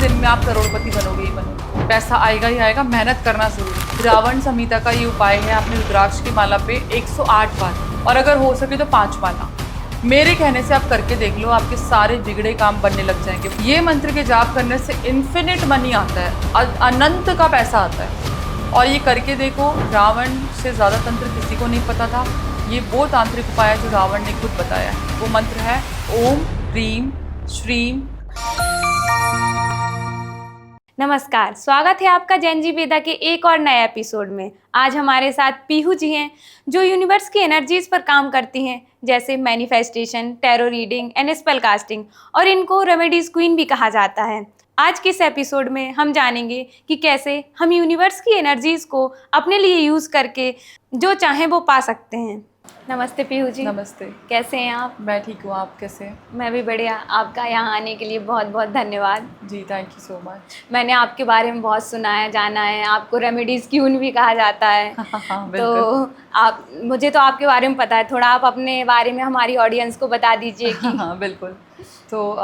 दिन में आप करोड़पति बनोगे ही बनोगे। पैसा आएगा ही आएगा, मेहनत करना जरूरी। रावण संहिता का ये उपाय है, आपने रुद्राक्ष की माला पे 108 बार, और अगर हो सके तो 5 माला मेरे कहने से आप करके देख लो, आपके सारे बिगड़े काम बनने लग जाएंगे। ये मंत्र के जाप करने से इन्फिनिट मनी आता है, अनंत का पैसा आता है। और ये करके देखो, रावण से ज़्यादा तंत्र किसी को नहीं पता था। ये वो तांत्रिक उपाय है जो रावण ने खुद बताया है। वो मंत्र है ओम ह्रीम श्रीम। नमस्कार, स्वागत है आपका जैन जी वेदा के एक और नए एपिसोड में। आज हमारे साथ पीहू जी हैं जो यूनिवर्स की एनर्जीज पर काम करती हैं, जैसे manifestation, tarot reading and spell casting, और इनको रेमेडीज क्वीन भी कहा जाता है। आज के इस एपिसोड में हम जानेंगे कि कैसे हम यूनिवर्स की एनर्जीज को अपने लिए यूज़ करके जो चाहें वो पा सकते हैं। नमस्ते पीहू जी। नमस्ते। कैसे हैं आप? मैं ठीक हूँ, आप कैसे हैं? मैं भी बढ़िया। आपका यहाँ आने के लिए बहुत बहुत धन्यवाद। जी, थैंक यू सो मच। मैंने आपके बारे में बहुत सुना है, जाना है। आपको रेमेडीज क्वीन भी कहा जाता है। तो आप, मुझे तो आपके बारे में पता है, थोड़ा आप अपने बारे में हमारी ऑडियंस को बता दीजिए कि हाँ बिल्कुल। तो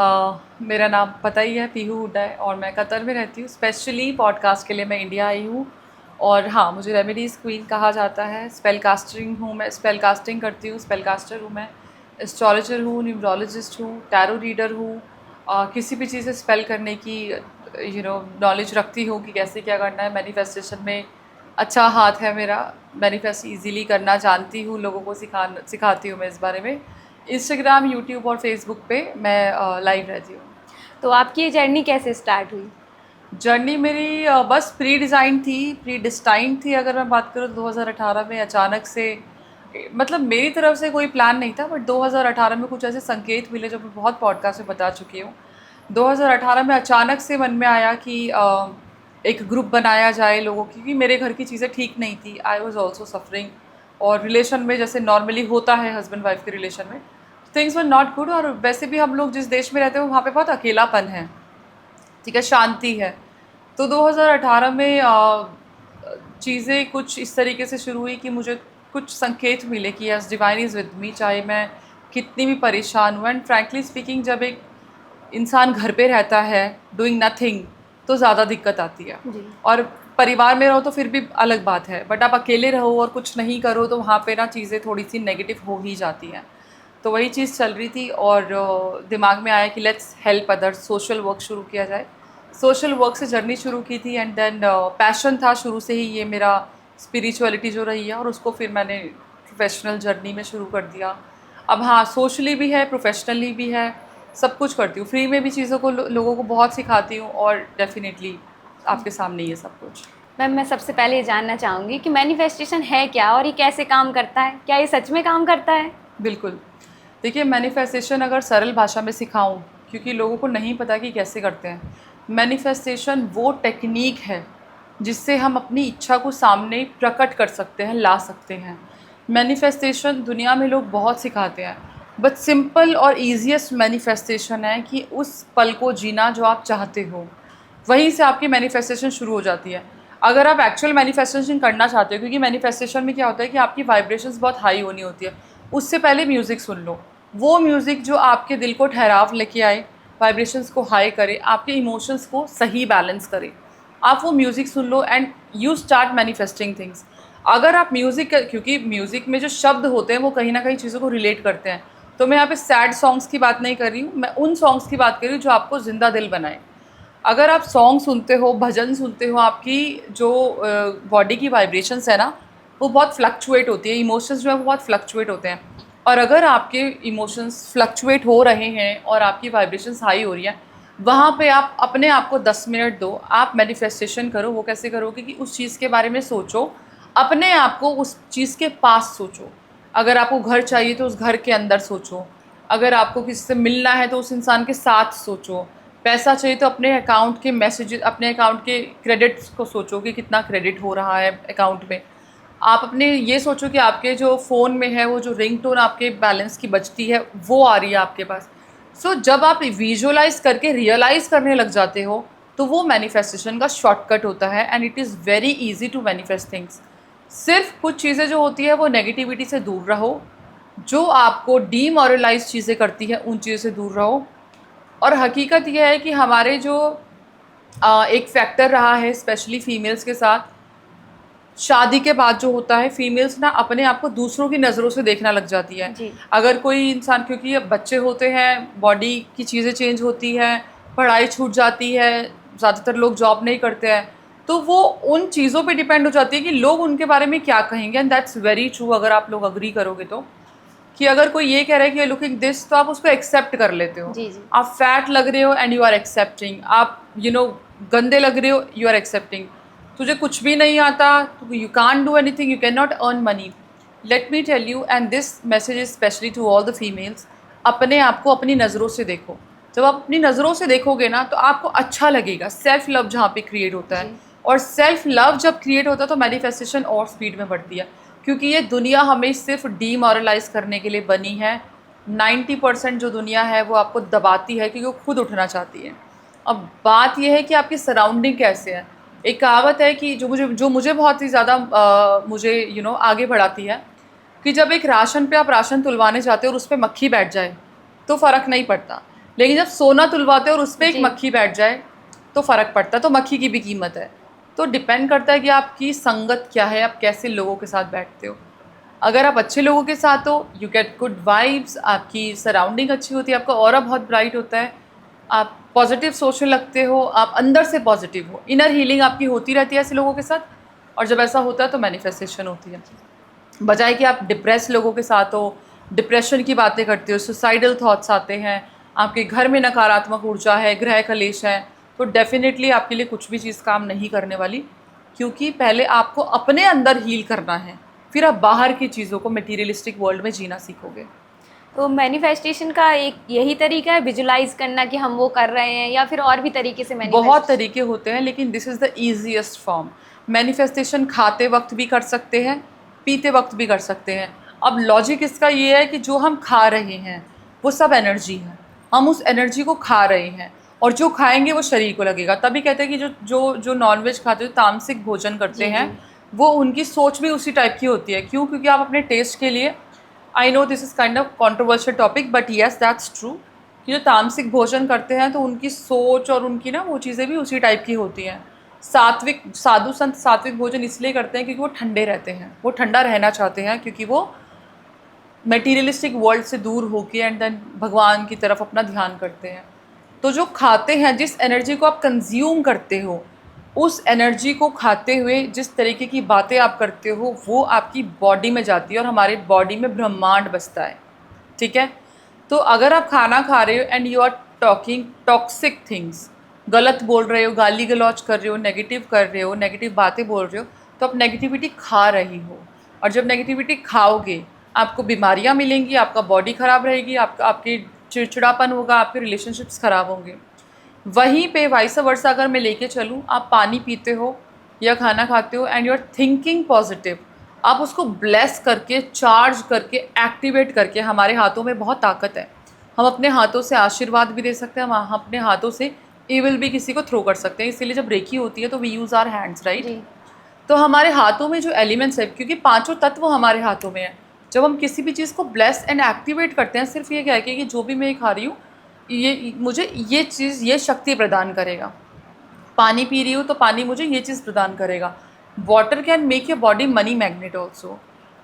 मेरा नाम पता ही है, पीहू हुड्डा है, और मैं कतर में रहती हूँ। स्पेशली पॉडकास्ट के लिए मैं इंडिया आई हूँ। और हाँ, मुझे रेमेडीज़ क्वीन कहा जाता है। स्पेल कास्टिंग हूँ मैं, स्पेल कास्टिंग करती हूँ, स्पेल कास्टर हूँ मैं, एस्ट्रोलॉजर हूँ, न्यूमरोलॉजिस्ट हूँ, टैरो रीडर हूँ। किसी भी चीज़ से स्पेल करने की नॉलेज रखती हूँ कि कैसे क्या करना है। मैनिफेस्टेशन में अच्छा हाथ है मेरा, मैनिफेस्ट इजीली करना जानती हूँ, लोगों को सिखाती हूँ मैं इस बारे में। इंस्टाग्राम, यूट्यूब और फेसबुक पे मैं लाइव रहती हूँ। तो आपकी ये जर्नी कैसे स्टार्ट हुई? जर्नी मेरी बस प्री डिज़ाइन थी, प्री डिस्टाइंड थी। अगर मैं बात करूँ 2018 में अचानक से, मतलब मेरी तरफ से कोई प्लान नहीं था, बट 2018 में कुछ ऐसे संकेत मिले जो मैं बहुत पॉडकास्ट में बता चुकी हूँ। 2018 में अचानक से मन में आया कि एक ग्रुप बनाया जाए लोगों की, क्योंकि मेरे घर की चीज़ें ठीक नहीं थी। आई वॉज ऑल्सो सफरिंग, और रिलेशन में जैसे नॉर्मली होता है हस्बैंड वाइफ के रिलेशन में, थिंग्स वर नॉट गुड। और वैसे भी हम लोग जिस देश में रहते हैं वहाँ पे बहुत अकेलापन है, ठीक है, शांति है। तो 2018 में चीज़ें कुछ इस तरीके से शुरू हुई कि मुझे कुछ संकेत मिले कि yes, divine is with me, चाहे मैं कितनी भी परेशान हूँ। एंड फ्रैंकली स्पीकिंग, जब एक इंसान घर पे रहता है डूइंग नथिंग, तो ज़्यादा दिक्कत आती है। और परिवार में रहो तो फिर भी अलग बात है, बट आप अकेले रहो और कुछ नहीं करो तो वहाँ पे ना चीज़ें थोड़ी सी नेगेटिव हो ही जाती हैं। तो वही चीज़ चल रही थी, और दिमाग में आया कि let's help others, social work शुरू किया जाए। सोशल वर्क से जर्नी शुरू की थी, एंड देन पैशन था शुरू से ही ये मेरा, स्पिरिचुअलिटी जो रही है, और उसको फिर मैंने प्रोफेशनल जर्नी में शुरू कर दिया। अब हाँ, सोशली भी है, प्रोफेशनली भी है, सब कुछ करती हूँ। फ्री में भी चीज़ों को लोगों को बहुत सिखाती हूँ, और डेफिनेटली आपके सामने ये सब कुछ। मैम, मैं सबसे पहले ये जानना चाहूँगी कि मैनिफेस्टेशन है क्या और ये कैसे काम करता है? क्या ये सच में काम करता है? बिल्कुल। देखिए, मैनिफेस्टेशन अगर सरल भाषा में सिखाऊं, क्योंकि लोगों को नहीं पता कि कैसे करते हैं। मैनिफेस्टेशन वो टेक्निक है जिससे हम अपनी इच्छा को सामने प्रकट कर सकते हैं, ला सकते हैं। मैनिफेस्टेशन दुनिया में लोग बहुत सिखाते हैं, बट सिंपल और ईजीएस्ट मैनिफेस्टेशन है कि उस पल को जीना जो आप चाहते हो। वहीं से आपकी मैनिफेस्टेशन शुरू हो जाती है। अगर आप एक्चुअल मैनिफेस्टेशन करना चाहते हो, क्योंकि मैनिफेस्टेशन में क्या होता है कि आपकी वाइब्रेशंस बहुत हाई होनी होती है, उससे पहले म्यूज़िक सुन लो। वो म्यूज़िक जो आपके दिल को ठहराव लेके आए, वाइब्रेशंस को हाई करे, आपके इमोशंस को सही बैलेंस करे, आप वो music soon low and you start manifesting things. अगर आप म्यूज़िक, क्योंकि म्यूज़िक में जो शब्द होते हैं वो कहीं ना कहीं चीज़ों को रिलेट करते हैं, तो मैं यहाँ पे सैड सॉन्ग्स की बात नहीं कर रही हूँ, मैं उन सॉन्ग्स की बात कर रही हूँ जो आपको ज़िंदा दिल बनाए। अगर आप सॉन्ग सुनते हो, भजन सुनते हो, आपकी जो बॉडी की वाइब्रेशंस है ना, वो बहुत फ्लक्चुएट होती है, इमोशंस जो है वो बहुत फ्लक्चुएट होते हैं। और अगर आपके इमोशंस फ्लक्चुएट हो रहे हैं और आपकी वाइब्रेशंस हाई हो रही हैं, वहाँ पे आप अपने आप को 10 मिनट दो, आप मैनिफेस्टेशन करो। वो कैसे करोगे कि उस चीज़ के बारे में सोचो, अपने आप को उस चीज़ के पास सोचो। अगर आपको घर चाहिए तो उस घर के अंदर सोचो, अगर आपको किसी से मिलना है तो उस इंसान के साथ सोचो, पैसा चाहिए तो अपने अकाउंट के मैसेज, अपने अकाउंट के क्रेडिट्स को सोचो कि कितना क्रेडिट हो रहा है अकाउंट में। आप अपने ये सोचो कि आपके जो फ़ोन में है वो जो रिंगटोन आपके बैलेंस की बजती है वो आ रही है आपके पास। सो जब आप विजुअलाइज करके रियलाइज़ करने लग जाते हो तो वो मैनिफेस्टेशन का शॉर्टकट होता है, and it is very easy to manifest things. सिर्फ कुछ चीज़ें जो होती है वो नेगेटिविटी से दूर रहो, जो आपको डीमोरलाइज चीज़ें करती है उन चीज़ों से दूर रहो। और हकीकत यह है कि हमारे जो एक फैक्टर रहा है स्पेशली फीमेल्स के साथ। शादी के बाद जो होता है, फीमेल्स ना अपने आप को दूसरों की नज़रों से देखना लग जाती है। जी। अगर कोई इंसान, क्योंकि अब बच्चे होते हैं, बॉडी की चीज़ें चेंज होती हैं, पढ़ाई छूट जाती है, ज़्यादातर लोग जॉब नहीं करते हैं, तो वो उन चीज़ों पे डिपेंड हो जाती है कि लोग उनके बारे में क्या कहेंगे। एंड दैट्स वेरी ट्रू, अगर आप लोग अग्री करोगे तो, कि अगर कोई ये कह रहा है कि लुकिंग दिस, तो आप उसको एक्सेप्ट कर लेते हो। जी जी। आप फैट लग रहे हो एंड यू आर एक्सेप्टिंग, आप गंदे लग रहे हो, यू आर एक्सेप्टिंग। तुझे कुछ भी नहीं आता, you can't do anything, you can not earn money. Let me tell you, and this message is specially to all the females, अपने आप को अपनी नज़रों से देखो। जब आप अपनी नज़रों से देखोगे ना, तो आपको अच्छा लगेगा। सेल्फ लव जहाँ पे क्रिएट होता है, जी। और सेल्फ लव जब क्रिएट होता है तो मैनिफेस्टेशन और स्पीड में बढ़ती है, क्योंकि ये दुनिया हमें सिर्फ डीमोरलाइज करने के लिए बनी है। 90% जो दुनिया है वो आपको दबाती है, क्योंकि वो खुद उठना चाहती है। अब बात यह है कि आपकी सराउंडिंग कैसे है। एक कहावत है कि जो मुझे बहुत ही ज़्यादा मुझे आगे बढ़ाती है, कि जब एक राशन पे आप राशन तुलवाने जाते हो और उस पर मक्खी बैठ जाए तो फ़र्क नहीं पड़ता, लेकिन जब सोना तुलवाते हो और उस पर एक जी। मक्खी बैठ जाए तो फ़र्क पड़ता है। तो मक्खी की भी कीमत है। तो डिपेंड करता है कि आपकी संगत क्या है, आप कैसे लोगों के साथ बैठते हो। अगर आप अच्छे लोगों के साथ हो, यू गेट गुड वाइब्स, आपकी सराउंडिंग अच्छी होती है, आपका ऑरा बहुत ब्राइट होता है, आप पॉजिटिव सोचने लगते हो, आप अंदर से पॉजिटिव हो, इनर हीलिंग आपकी होती रहती है ऐसे लोगों के साथ। और जब ऐसा होता है तो मैनिफेस्टेशन होती है। बजाय कि आप डिप्रेस लोगों के साथ हो, डिप्रेशन की बातें करते हो, सुसाइडल थॉट्स आते हैं, आपके घर में नकारात्मक ऊर्जा है, ग्रह कलेश है, तो डेफिनेटली आपके लिए कुछ भी चीज़ काम नहीं करने वाली। क्योंकि पहले आपको अपने अंदर हील करना है, फिर आप बाहर की चीज़ों को मटीरियलिस्टिक वर्ल्ड में जीना सीखोगे। तो मैनिफेस्टेशन का एक यही तरीका है विजुलाइज करना कि हम वो कर रहे हैं, या फिर और भी तरीके से बहुत मैनिफेस्ट? तरीके होते हैं, लेकिन this is the easiest form. Manifestation खाते वक्त भी कर सकते हैं, पीते वक्त भी कर सकते हैं। अब लॉजिक इसका ये है कि जो हम खा रहे हैं वो सब एनर्जी है, हम उस एनर्जी को खा रहे हैं, और जो खाएंगे वो शरीर को लगेगा। तभी कहते हैं कि जो जो जो नॉनवेज खाते हैं, तामसिक भोजन करते जी हैं, जी। वो उनकी सोच भी उसी टाइप की होती है। क्यों? क्योंकि आप अपने टेस्ट के लिए, I know this is kind of controversial topic, but yes that's true, कि जो तामसिक भोजन करते हैं तो उनकी सोच और उनकी ना वो चीज़ें भी उसी टाइप की होती हैं। सात्विक साधु संत सात्विक भोजन इसलिए करते हैं क्योंकि वो ठंडे रहते हैं, वो ठंडा रहना चाहते हैं, क्योंकि वो मटेरियलिस्टिक वर्ल्ड से दूर होके एंड देन भगवान की तरफ अपना ध्यान करते हैं। तो जो खाते हैं, जिस एनर्जी को आप कंज्यूम करते हो, उस एनर्जी को खाते हुए जिस तरीके की बातें आप करते हो, वो आपकी बॉडी में जाती है, और हमारे बॉडी में ब्रह्मांड बसता है। ठीक है? तो अगर आप खाना खा रहे हो and you are talking toxic things, गलत बोल रहे हो, गाली गलौज कर रहे हो, नेगेटिव कर रहे हो, नेगेटिव बातें बोल रहे हो, तो आप नेगेटिविटी खा रही हो। और जब नेगेटिविटी खाओगे, आपको बीमारियां मिलेंगी, आपका बॉडी ख़राब रहेगी, आपकी चिड़चिड़ापन होगा, आपके रिलेशनशिप्स ख़राब होंगे। वहीं पे वाइस वर्सा अगर मैं लेके चलूँ, आप पानी पीते हो या खाना खाते हो and you are thinking positive, आप उसको ब्लेस करके, चार्ज करके, एक्टिवेट करके, हमारे हाथों में बहुत ताकत है। हम अपने हाथों से आशीर्वाद भी दे सकते हैं, हम अपने हाथों से इविल भी किसी को थ्रो कर सकते हैं। इसीलिए जब रेकी होती है तो we use our hands, right? जी तो हमारे हाथों में जो एलिमेंट्स है, क्योंकि पांचों तत्व हमारे हाथों में है, जब हम किसी भी चीज़ को ब्लेस एंड एक्टिवेट करते हैं, सिर्फ ये कह के कि जो भी मैं खा रही हूँ, ये मुझे ये चीज़, ये शक्ति प्रदान करेगा। पानी पी रही हूँ तो पानी मुझे ये चीज़ प्रदान करेगा। Water can make your body money magnet also.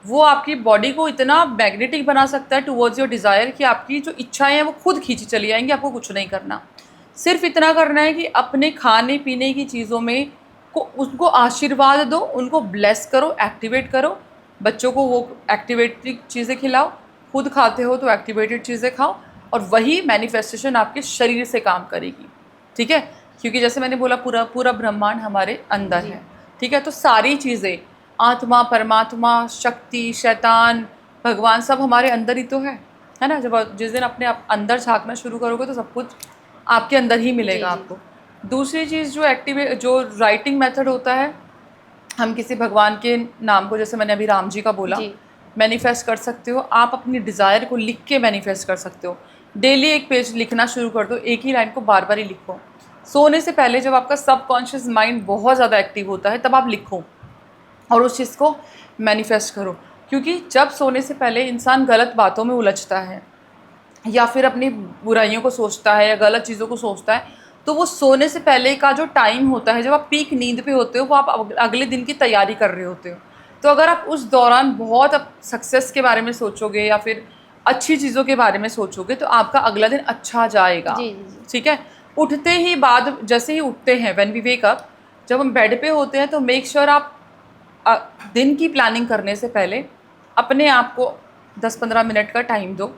वो आपकी बॉडी को इतना मैग्नेटिक बना सकता है टुवर्ड्स योर डिज़ायर, कि आपकी जो इच्छाएं हैं वो खुद खींची चली आएंगी। आपको कुछ नहीं करना, सिर्फ इतना करना है कि अपने खाने पीने की चीज़ों में उनको आशीर्वाद दो, उनको ब्लेस करो, एक्टिवेट करो। बच्चों को वो एक्टिवेटेड चीज़ें खिलाओ, खुद खाते हो तो एक्टिवेटेड चीज़ें खाओ, और वही मैनिफेस्टेशन आपके शरीर से काम करेगी। ठीक है? क्योंकि जैसे मैंने बोला, पूरा पूरा ब्रह्मांड हमारे अंदर जी। है। ठीक है? तो सारी चीज़ें, आत्मा, परमात्मा, शक्ति, शैतान, भगवान, सब हमारे अंदर ही तो है ना? जब जिस दिन अपने आप अंदर झांकना शुरू करोगे तो सब कुछ आपके अंदर ही मिलेगा जी जी। आपको। दूसरी चीज़ जो राइटिंग मेथड होता है, हम किसी भगवान के नाम को, जैसे मैंने अभी राम जी का बोला, जी मैनिफेस्ट कर सकते हो। आप अपनी डिज़ायर को लिख के मैनिफेस्ट कर सकते हो। डेली एक पेज लिखना शुरू कर दो, एक ही लाइन को बार बार ही लिखो। सोने से पहले जब आपका सबकॉन्शियस माइंड बहुत ज़्यादा एक्टिव होता है, तब आप लिखो और उस चीज़ को मैनिफेस्ट करो। क्योंकि जब सोने से पहले इंसान गलत बातों में उलझता है, या फिर अपनी बुराइयों को सोचता है, या गलत चीज़ों को सोचता है, तो वो सोने से पहले का जो टाइम होता है, जब आप पीक नींद पे होते हो, वो आप अगले दिन की तैयारी कर रहे होते हो। तो अगर आप उस दौरान बहुत अब सक्सेस के बारे में सोचोगे या फिर अच्छी चीज़ों के बारे में सोचोगे, तो आपका अगला दिन अच्छा जाएगा। जी जी जी। ठीक है। उठते ही बाद, जैसे ही उठते हैं, व्हेन वी वेक अप, जब हम बेड पे होते हैं, तो मेक श्योर आप दिन की प्लानिंग करने से पहले अपने आप को 10-15 मिनट का टाइम दो,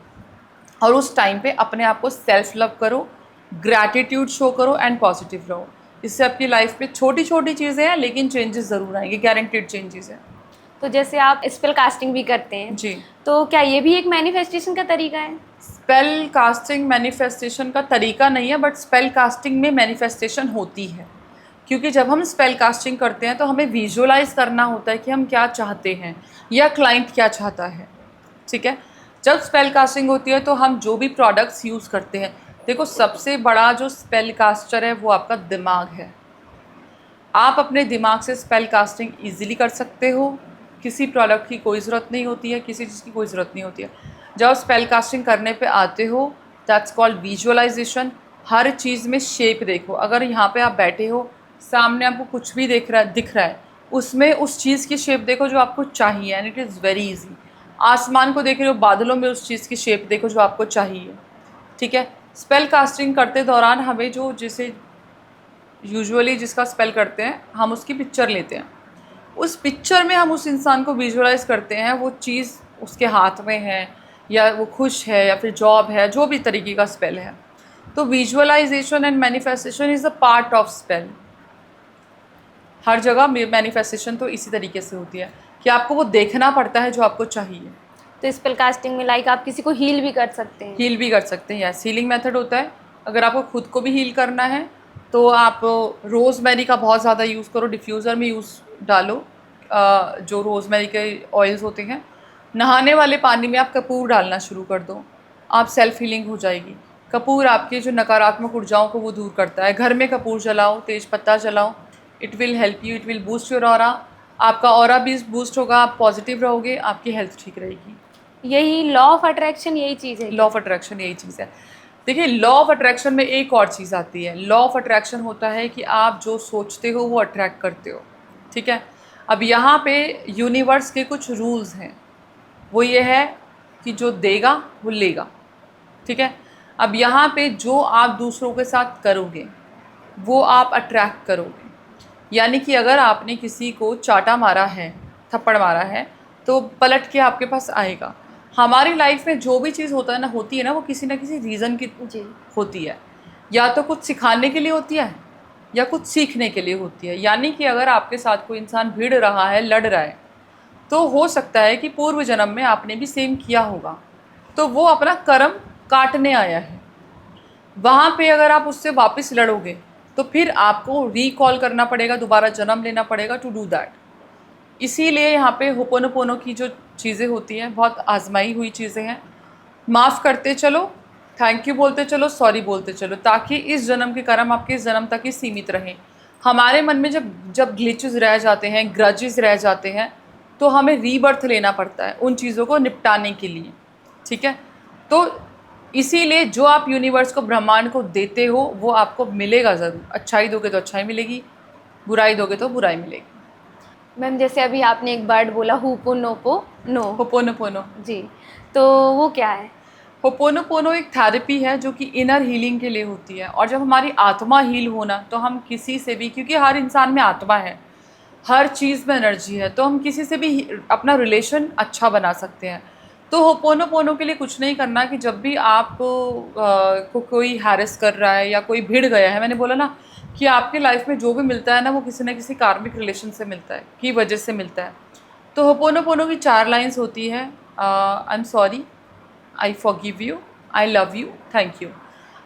और उस टाइम पे अपने आप को सेल्फ लव करो, ग्रैटिट्यूड शो करो एंड पॉजिटिव रहो। इससे आपकी लाइफ में छोटी छोटी चीज़ें हैं, लेकिन चेंजेस ज़रूर आएंगे, गारंटेड चेंजेस हैं। तो जैसे आप स्पेल कास्टिंग भी करते हैं, जी। तो क्या ये भी एक मैनिफेस्टेशन का तरीका है? स्पेल कास्टिंग मैनिफेस्टेशन का तरीका नहीं है, बट स्पेल कास्टिंग में मैनिफेस्टेशन होती है। क्योंकि जब हम स्पेल कास्टिंग करते हैं तो हमें विजुअलाइज करना होता है कि हम क्या चाहते हैं या क्लाइंट क्या चाहता है। ठीक है। जब स्पेल कास्टिंग होती है तो हम जो भी प्रोडक्ट्स यूज़ करते हैं, देखो सबसे बड़ा जो स्पेल कास्टर है वो आपका दिमाग है। आप अपने दिमाग से स्पेल कास्टिंग ईजिली कर सकते हो। किसी प्रोडक्ट की कोई ज़रूरत नहीं होती है, किसी चीज़ की कोई ज़रूरत नहीं होती है। जब स्पेल कास्टिंग करने पे आते हो, दैट्स कॉल्ड विजुअलाइजेशन। हर चीज़ में शेप देखो। अगर यहाँ पे आप बैठे हो, सामने आपको कुछ भी दिख रहा है, उसमें उस चीज़ की शेप देखो जो आपको चाहिए, and it is very easy. आसमान को देख रहे हो, बादलों में उस चीज़ की शेप देखो जो आपको चाहिए। ठीक है। स्पेल कास्टिंग करते दौरान हमें जो, जिसे यूजुअली जिसका स्पेल करते हैं, हम उसकी पिक्चर लेते हैं। उस पिक्चर में हम उस इंसान को विजुअलाइज करते हैं, वो चीज़ उसके हाथ में है, या वो खुश है, या फिर जॉब है, जो भी तरीके का स्पेल है। तो visualisation and manifestation is a part of spell. हर जगह मैनिफेस्टेशन तो इसी तरीके से होती है कि आपको वो देखना पड़ता है जो आपको चाहिए। तो स्पेल कास्टिंग में लाइक आप किसी को हील भी कर सकते हैं? हील भी कर सकते हैं, यस, हीलिंग मेथड होता है। अगर आपको खुद को भी हील करना है तो आप रोज़मेरी का बहुत ज़्यादा यूज़ करो, डिफ्यूज़र में यूज़ डालो। जो रोज़मेरी के ऑयल्स होते हैं, नहाने वाले पानी में आप कपूर डालना शुरू कर दो, आप सेल्फ हीलिंग हो जाएगी। कपूर आपके जो नकारात्मक ऊर्जाओं को वो दूर करता है। घर में कपूर जलाओ, तेज पत्ता जलाओ, it will help you, it will boost your aura. आपका ऑरा भी बूस्ट होगा, आप पॉजिटिव रहोगे, आपकी हेल्थ ठीक रहेगी। यही लॉ ऑफ अट्रैक्शन यही चीज़ है? लॉ ऑफ अट्रैक्शन यही चीज़ है। देखिए, लॉ ऑफ अट्रैक्शन में एक और चीज़ आती है। लॉ ऑफ अट्रैक्शन होता है कि आप जो सोचते हो वो अट्रैक्ट करते हो। ठीक है। अब यहाँ पे यूनिवर्स के कुछ रूल्स हैं। वो ये है कि जो देगा वो लेगा। ठीक है। अब यहाँ पे जो आप दूसरों के साथ करोगे वो आप अट्रैक्ट करोगे। यानी कि अगर आपने किसी को चाटा मारा है, थप्पड़ मारा है, तो पलट के आपके पास आएगा। हमारी लाइफ में जो भी चीज़ होती है ना, वो किसी ना किसी रीज़न की जी। होती है। या तो कुछ सिखाने के लिए होती है, या कुछ सीखने के लिए होती है। यानी कि अगर आपके साथ कोई इंसान भिड़ रहा है, लड़ रहा है, तो हो सकता है कि पूर्व जन्म में आपने भी सेम किया होगा, तो वो अपना कर्म काटने आया है। वहाँ पे अगर आप उससे वापस लड़ोगे तो फिर आपको रिकॉल करना पड़ेगा, दोबारा जन्म लेना पड़ेगा टू डू दैट। इसीलिए यहाँ पे होपोनोपोनो की जो चीज़ें होती हैं, बहुत आजमाई हुई चीज़ें हैं। माफ़ करते चलो, थैंक यू बोलते चलो, सॉरी बोलते चलो, ताकि इस जन्म के कर्म आपके इस जन्म तक ही सीमित रहें। हमारे मन में जब ग्लिचेस रह जाते हैं, ग्रजेस रह जाते हैं, तो हमें रीबर्थ लेना पड़ता है उन चीज़ों को निपटाने के लिए। ठीक है। तो इसीलिए जो आप यूनिवर्स को, ब्रह्मांड को देते हो, वो आपको मिलेगा ज़रूर। अच्छाई दोगे तो अच्छाई मिलेगी, बुराई दोगे तो बुराई मिलेगी। मैम जैसे अभी आपने एक वर्ड बोला हुपोनोपोनो। होपोनोपोनो। जी, तो वो क्या है? होपोनोपोनो एक थेरेपी है जो कि इनर हीलिंग के लिए होती है। और जब हमारी आत्मा हील होना, तो हम किसी से भी, क्योंकि हर इंसान में आत्मा है, हर चीज़ में एनर्जी है, तो हम किसी से भी अपना रिलेशन अच्छा बना सकते हैं। तो होपोनोपोनो के लिए कुछ नहीं करना कि जब भी को कोई हैरेस कर रहा है या कोई भिड़ गया है, मैंने बोला ना कि आपकी लाइफ में जो भी मिलता है ना, वो किसी न किसी कार्मिक रिलेशन से मिलता है, की वजह से मिलता है। तो होपोनोपोनो की 4 लाइन्स होती है। I am sorry, I forgive you, I love you, thank you.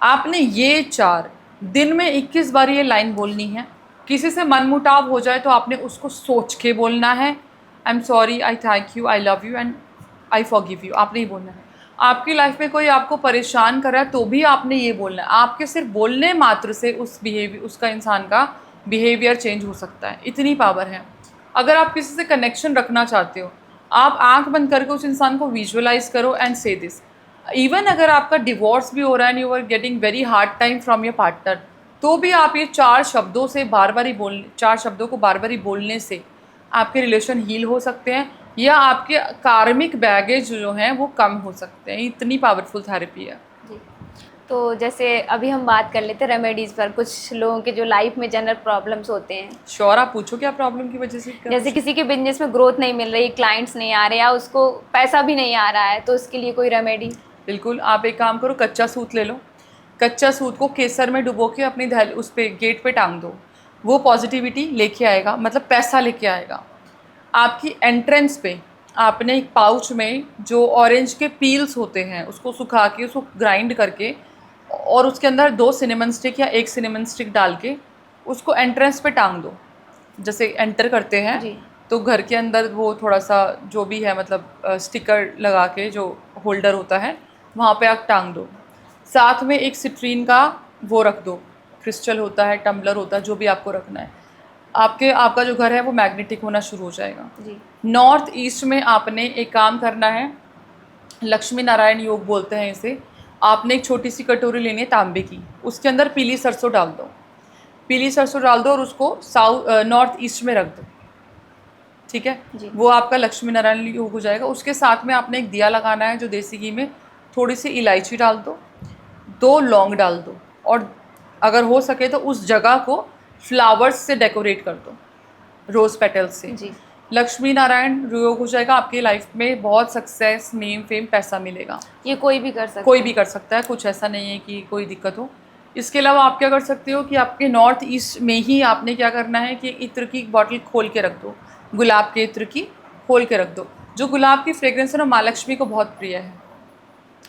आपने ये 4 दिन में 21 बार ये लाइन बोलनी है। किसी से मनमुटाव हो जाए तो आपने उसको सोच के बोलना है। I am sorry, I thank you, I love you and I forgive you, आपने ही बोलना है। आपकी लाइफ में कोई आपको परेशान कर रहा है तो भी आपने ये बोलना है। आपके सिर्फ बोलने मात्र से उसका इंसान का बिहेवियर चेंज हो सकता है, इतनी पावर है। अगर आप किसी से कनेक्शन रखना चाहते हो, आप आंख बंद करके उस इंसान को विजुअलाइज करो एंड से दिस। इवन अगर आपका डिवोर्स भी हो रहा है and you are getting very hard time from your partner, तो भी आप ये 4 शब्दों से चार शब्दों को बार बार बोलने से आपके रिलेशन हील हो सकते हैं, या आपके कार्मिक बैगेज जो हैं वो कम हो सकते हैं। इतनी पावरफुल थेरेपी है। जी। तो जैसे अभी हम बात कर लेते हैं रेमेडीज़ पर, कुछ लोगों के जो लाइफ में जनरल प्रॉब्लम्स होते हैं, श्योर, आप पूछो क्या प्रॉब्लम की वजह से क्या जैसे किसी के बिजनेस में ग्रोथ नहीं मिल रही, क्लाइंट्स नहीं आ रहे, या उसको पैसा भी नहीं आ रहा है, तो उसके लिए कोई रेमेडी? बिल्कुल, आप एक काम करो, कच्चा सूत ले लो। कच्चा सूत को केसर में डुबो के अपनी उस पे गेट पे टांग दो। वो पॉजिटिविटी लेके आएगा, मतलब पैसा लेके आएगा। आपकी एंट्रेंस पे आपने एक पाउच में जो ऑरेंज के पील्स होते हैं उसको सुखा के उसको ग्राइंड करके और उसके अंदर 2 सिनेमन स्टिक या 1 सिनेमन स्टिक डाल के उसको एंट्रेंस पे टांग दो। जैसे एंटर करते हैं जी। तो घर के अंदर वो थोड़ा सा जो भी है, मतलब स्टिकर लगा के जो होल्डर होता है वहाँ पे आप टांग दो। साथ में एक सिट्रीन का वो रख दो, क्रिस्टल होता है, टम्बलर होता है, जो भी आपको रखना है। आपका जो घर है वो मैग्नेटिक होना शुरू हो जाएगा। जी। नॉर्थ ईस्ट में आपने एक काम करना है, लक्ष्मी नारायण योग बोलते हैं इसे। आपने एक छोटी सी कटोरी लेनी है तांबे की, उसके अंदर पीली सरसों डाल दो। पीली सरसों डाल दो और उसको नॉर्थ ईस्ट में रख दो। ठीक है, जी। वो आपका लक्ष्मी नारायण योग हो जाएगा। उसके साथ में आपने एक दिया लगाना है जो देसी घी में थोड़ी सी इलायची डाल दो, 2 लौंग डाल दो, और अगर हो सके तो उस जगह को फ्लावर्स से डेकोरेट कर दो, रोज़ पेटल्स से। जी। लक्ष्मी नारायण योग हो जाएगा। आपकी लाइफ में बहुत सक्सेस, नेम, फेम, पैसा मिलेगा। ये कोई भी कर सकता कोई है? भी कर सकता है, कुछ ऐसा नहीं है कि कोई दिक्कत हो। इसके अलावा आप क्या कर सकते हो कि आपके नॉर्थ ईस्ट में ही आपने क्या करना है कि इत्र की बॉटल खोल के रख दो, गुलाब के इत्र की खोल के रख दो। जो गुलाब की फ्रेग्रेंस है ना, माँ लक्ष्मी को बहुत प्रिय है,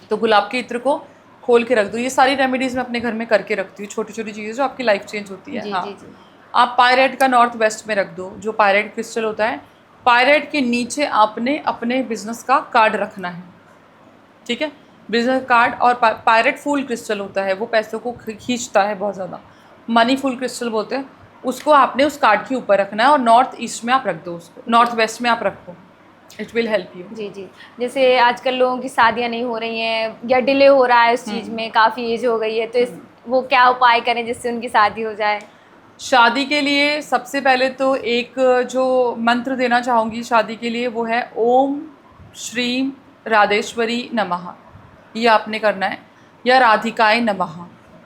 तो गुलाब के इत्र को खोल के रख दो। ये सारी रेमेडीज़ मैं अपने घर में करके रखती हूँ, छोटी छोटी चीज़ें जो आपकी लाइफ चेंज होती है। जी। हाँ, जी। जी। आप पायरेट का नॉर्थ वेस्ट में रख दो, जो पायरेट क्रिस्टल होता है। पायरेट के नीचे आपने अपने बिजनेस का कार्ड रखना है। ठीक है, बिजनेस कार्ड। और पायरेट फूल क्रिस्टल होता है, वो पैसों को खींचता है बहुत ज़्यादा, मनी फूल क्रिस्टल बोलते हैं उसको। आपने उस कार्ड के ऊपर रखना है और नॉर्थ ईस्ट में आप रख दो उसको, नॉर्थ वेस्ट में आप रखो। It will help you. जी। जी। जैसे आजकल लोगों की शादियां नहीं हो रही हैं या डिले हो रहा है उस चीज़ में, काफ़ी एज हो गई है, तो वो क्या उपाय करें जिससे उनकी शादी हो जाए? शादी के लिए सबसे पहले तो एक जो मंत्र देना चाहूँगी शादी के लिए, वो है ओम श्रीम राधेश्वरी नमः। ये आपने करना है, या राधिकाय नमः।